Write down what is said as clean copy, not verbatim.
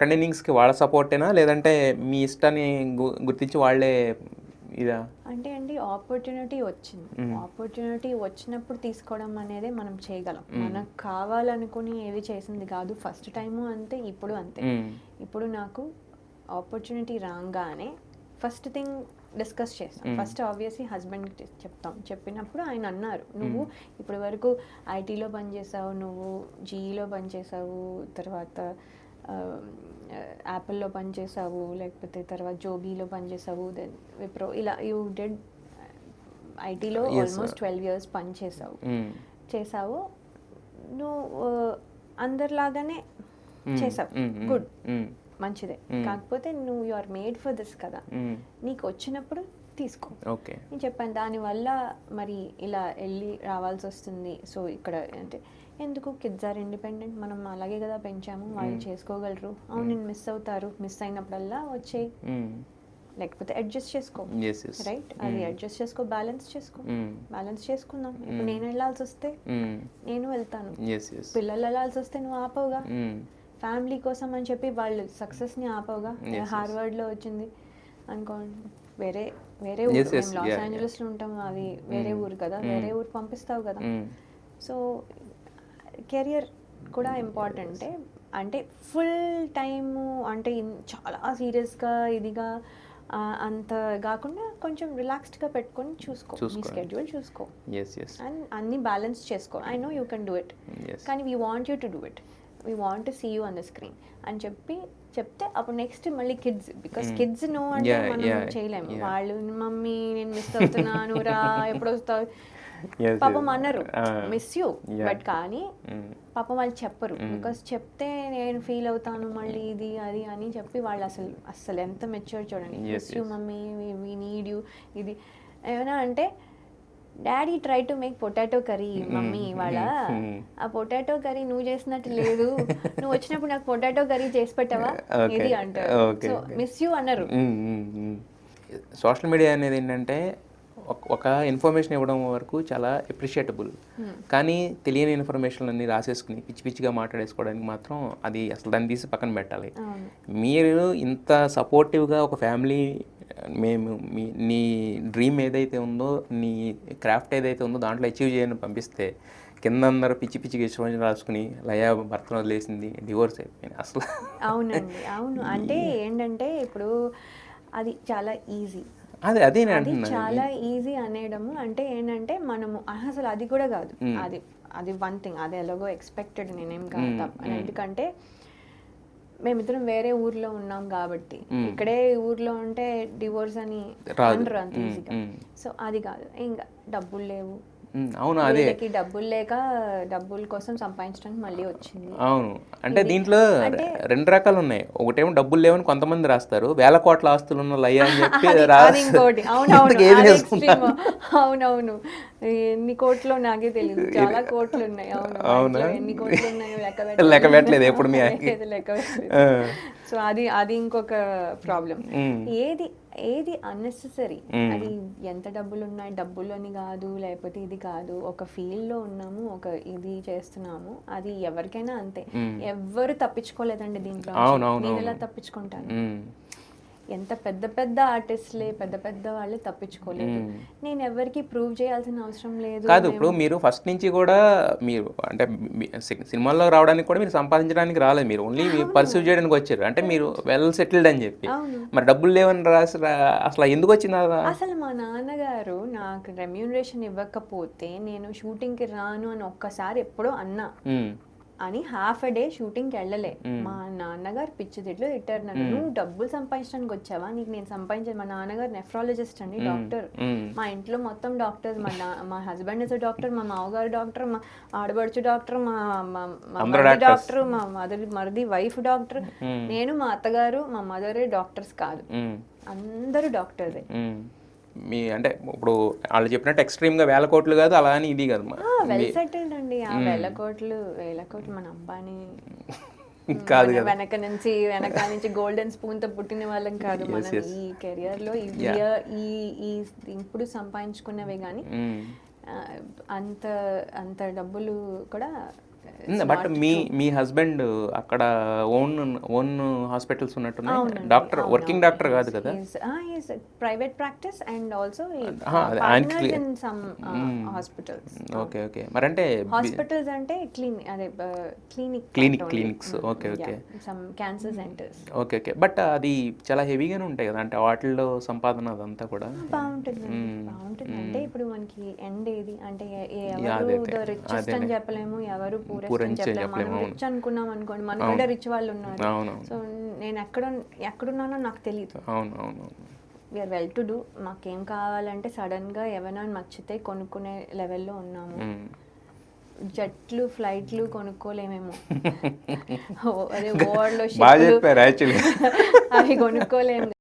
Second ఇన్నింగ్స్కి వాళ్ళ సపోర్టేనా లేదంటే మీ ఇష్టాన్ని గుర్తించి వాళ్ళే ఇదా? అంటే అండి ఆపర్చునిటీ వచ్చింది, ఆపర్చునిటీ వచ్చినప్పుడు తీసుకోవడం అనేది మనం చేయగలం. మనకు కావాలనుకుని ఏది చేసింది కాదు. ఫస్ట్ టైము అంతే, ఇప్పుడు అంతే. ఇప్పుడు నాకు ఆపర్చునిటీ రాగానే ఫస్ట్ థింగ్ డిస్కస్ చేస్తాం. ఫస్ట్ ఆబ్వియస్లీ హస్బెండ్కి చెప్తాం. చెప్పినప్పుడు ఆయన అన్నారు, నువ్వు ఇప్పటి వరకు ఐటీలో పనిచేసావు, నువ్వు జీఈలో పనిచేసావు, తర్వాత యాపిల్లో పనిచేసావు, లేకపోతే తర్వాత జోబీలో పనిచేసావు, దెన్ విప్రో, ఇలా యూ డెడ్ ఐటీలో ఆల్మోస్ట్ 12 years చేసావు. నువ్వు అందరిలాగానే చేసావు, గుడ్, మంచిదే. కాకపోతే నువ్వు you are made for this కదా, నీకు వచ్చినప్పుడు తీసుకో. నేను చెప్పాను దానివల్ల మరి ఇలా వెళ్ళి రావాల్సి వస్తుంది. సో ఇక్కడ అంటే ఎందుకు, కిడ్స్ ఆర్ ఇండిపెండెంట్, మనం అలాగే కదా పెంచాము, వాళ్ళు చేసుకోగలరు. అవును నేను మిస్ అవుతారు, మిస్ అయినప్పుడల్లా వచ్చేయి, లేకపోతే అడ్జస్ట్ చేసుకో, రైట్? అది అడ్జస్ట్ చేసుకో, బ్యాలెన్స్ చేసుకుందాం. ఇప్పుడు నేను వెళ్ళాల్సి వస్తే నేను వెళ్తాను, పిల్లలు వెళ్ళాల్సి వస్తే నువ్వు ఆపవుగా. ఫ్యామిలీ కోసం అని చెప్పి వాళ్ళు సక్సెస్ని ఆపవుగా. హార్వర్డ్లో వచ్చింది అనుకోండి, వేరే ఊరు, మేము లాస్ ఏంజలస్లో ఉంటాం, అది వేరే ఊరు కదా, వేరే ఊరు పంపిస్తావు కదా. సో కెరియర్ కూడా ఇంపార్టెంటే. అంటే ఫుల్ టైము అంటే చాలా సీరియస్గా ఇదిగా అంత కాకుండా కొంచెం రిలాక్స్డ్గా పెట్టుకొని చూసుకో, మీ స్కెడ్యూల్ చూసుకో, అండ్ అన్నీ బ్యాలెన్స్ చేసుకో. I know you can do it, కానీ we want you to do it, we want to see you on the screen అని చెప్తే అప్పుడు నెక్స్ట్ మళ్ళీ కిడ్స్, బికాస్ కిడ్స్ నో అంటే మనం చేయలేము. వాళ్ళు మమ్మీ నేను మిస్ అవుతున్నాను రా ఎప్పుడు వస్తావు, పాపం అన్నారు మిస్ యూ, బట్ కానీ పాపం వాళ్ళు చెప్పరు. బికాస్ చెప్తే నేను ఫీల్ అవుతాను మళ్ళీ ఇది అది అని చెప్పి వాళ్ళు అసలు ఎంత మెచ్యూర్ చూడండి. Miss you mummy, we need you, ఇది ఏమైనా అంటే daddy try to make potato curry mummy, ఇవాళ ఆ పొటాటో కర్రీ నువ్వు చేసినట్టు లేదు, నువ్వు వచ్చినప్పుడు నాకు పొటాటో కర్రీ చేసి పెట్టవా ఇది అంటారు. సో మిస్ యూ అన్నారు. సోషల్ మీడియా అనేది ఏంటంటే ఒక ఇన్ఫర్మేషన్ ఇవ్వడం వరకు చాలా అప్రిషియేటబుల్, కానీ తెలియని ఇన్ఫర్మేషన్ అన్ని రాసేసుకుని పిచ్చి పిచ్చిగా మాట్లాడేసుకోవడానికి మాత్రం అది అసలు దాన్ని తీసి పక్కన పెట్టాలి. మీరు ఇంత సపోర్టివ్గా ఒక ఫ్యామిలీ, మేము నీ డ్రీమ్ ఏదైతే ఉందో, నీ క్రాఫ్ట్ ఏదైతే ఉందో దాంట్లో అచీవ్ చేయని పంపిస్తే కింద అందరూ పిచ్చి పిచ్చిగా ఇష్టం రాసుకుని లయా భర్తను వదిలేసింది, డివోర్స్ అయిపోయింది అసలు. అవునండి, అవును. అంటే ఏంటంటే ఇప్పుడు అది చాలా ఈజీ, అది చాలా ఈజీ అనేయడము. అంటే ఏంటంటే మనము అసలు అది కూడా కాదు, అది వన్ థింగ్, అది ఎలాగో ఎక్స్పెక్టెడ్, నేనేం కాదు తప్ప. ఎందుకంటే మేమిద్దరం వేరే ఊర్లో ఉన్నాం కాబట్టి, ఇక్కడే ఊర్లో ఉంటే డివోర్స్ అని అనరు అంత ఈజీగా. సో అది కాదు, ఇంకా డబ్బులు లేవు, అవును, అదే డబ్బులు లేక డబ్బుల కోసం సంపాదించడానికి మళ్ళీ వచ్చింది. అవును, అంటే దీంట్లో రెండు రకాలు ఉన్నాయి. ఒకటేమో డబ్బులు లేవని కొంతమంది రాస్తారు, వేల కోట్ల ఆస్తులు ఉన్న లయ్య అని చెప్పి ఇంకోటి. అవునవును, ఎన్ని కోట్లు నాకే తెలియదు, చాలా కోట్లు ఉన్నాయి. అవును, ఎన్ని కోట్లు ఉన్నాయో లెక్క పెట్టలేదు ఎప్పుడు మీ లెక్క. సో అది ఇంకొక ప్రాబ్లం. ఏది అన్నెసెసరీ, అది ఎంత డబ్బులు ఉన్నాయి, డబ్బులు అని కాదు, లేకపోతే ఇది కాదు, ఒక ఫీల్డ్లో ఉన్నాము, ఒక ఇది చేస్తున్నాము, అది ఎవరికైనా అంతే. ఎవ్వరు తప్పించుకోలేదండి దీంట్లో, నేను ఎలా తప్పించుకుంటాను? ఎంత పెద్ద పెద్ద ఆర్టిస్ట్లే, పెద్ద పెద్ద వాళ్ళే తప్పించుకోలేదు. నేను ఎవరికి ప్రూవ్ చేయాల్సిన అవసరం లేదు. కాదు, ఇప్పుడు మీరు ఫస్ట్ నుంచి కూడా మీరు అంటే సినిమాల్లో రావడానికి కూడా మీరు సంపాదించడానికి రాలేదు, మీరు ఓన్లీ పర్సీవ్ చేయడానికి వచ్చారు. అంటే మీరు వెల్ సెటిల్డ్ అని చెప్పి, మరి డబ్బులు లేవని రాసి అసలు ఎందుకు వచ్చింది? అసలు మా నాన్నగారు నాకు రెమ్యూనరేషన్ ఇవ్వకపోతే నేను షూటింగ్కి రాను అని ఒక్కసారి ఎప్పుడో అన్నా, అని హాఫ్ ఎ డే షూటింగ్కి వెళ్ళలే. మా నాన్నగారు పిచ్చి తిట్లు తిట్టారు నన్ను, నువ్వు డబ్బులు సంపాదించడానికి వచ్చావా, నీకు నేను సంపాదించాను. మా నాన్నగారు నెఫ్రాలజిస్ట్ అండి, డాక్టర్. మా ఇంట్లో మొత్తం డాక్టర్స్, మా హస్బెండ్ ఇస్ డాక్టర్, మా మామగారు డాక్టర్, మా ఆడబడుచు డాక్టర్, మా మరిది డాక్టర్, మా మరిది వైఫ్ డాక్టర్, నేను మా అత్తగారు మా మదరే డాక్టర్స్ కాదు, అందరూ డాక్టర్సే. మీ అంటే ఇప్పుడు వాళ్ళు చెప్పినట్టు ఎక్స్ట్రీమ్గా వేల కోట్లు కాదు, అలా అని ఇది కాదు, వెల్ సెటిల్డ్ అండి. ఆ వేల కోట్లు మన అంబానీ కాదు, వెనక నుంచి గోల్డెన్ స్పూన్ తో పుట్టిన వాళ్ళం కాదు. మనం ఈ కెరియర్ లో ఈ ఇప్పుడు సంపాదించుకున్నవే కానీ అంత డబ్బులు కూడా బట్ మీ హస్బెండ్ అక్కడ ఓన్ హాస్పిటల్స్ ఉన్నట్టున్నాయి. డాక్టర్, వర్కింగ్ డాక్టర్ కాదు కదా? Private practice and also in some hospitals. Okay okay. మరంటే హాస్పిటల్స్ అంటే clinics. Okay okay. Some cancer centres. Okay okay. But అది చాలా హెవీగానే ఉంటాయి కదా, అంటే వాటిల్లో సంపాదన అదంతా కూడా బాగుంటుంది. అంటే ఇప్పుడు మనకి ఎండ్ ఏది అంటే ఎవరు ద రిచెస్ట్ అని చెప్పలేము, ఎవరు పూరెస్ట్ అని చెప్పలేము. మనం రిచ్ అనుకున్నాం అనుకోండి, మనకంటే రిచ్ వాళ్ళు ఉన్నారు. సో నేను ఎక్కడున్నానో నాకు తెలియదు. అవును. We are well to do. మాకేం కావాలంటే సడన్గా ఏమైనా నచ్చితే కొనుక్కునే లెవెల్లో ఉన్నాము. జట్లు, ఫ్లైట్లు కొనుక్కోలేమేమో, అదే వరల్డ్లో అవి కొనుక్కోలేము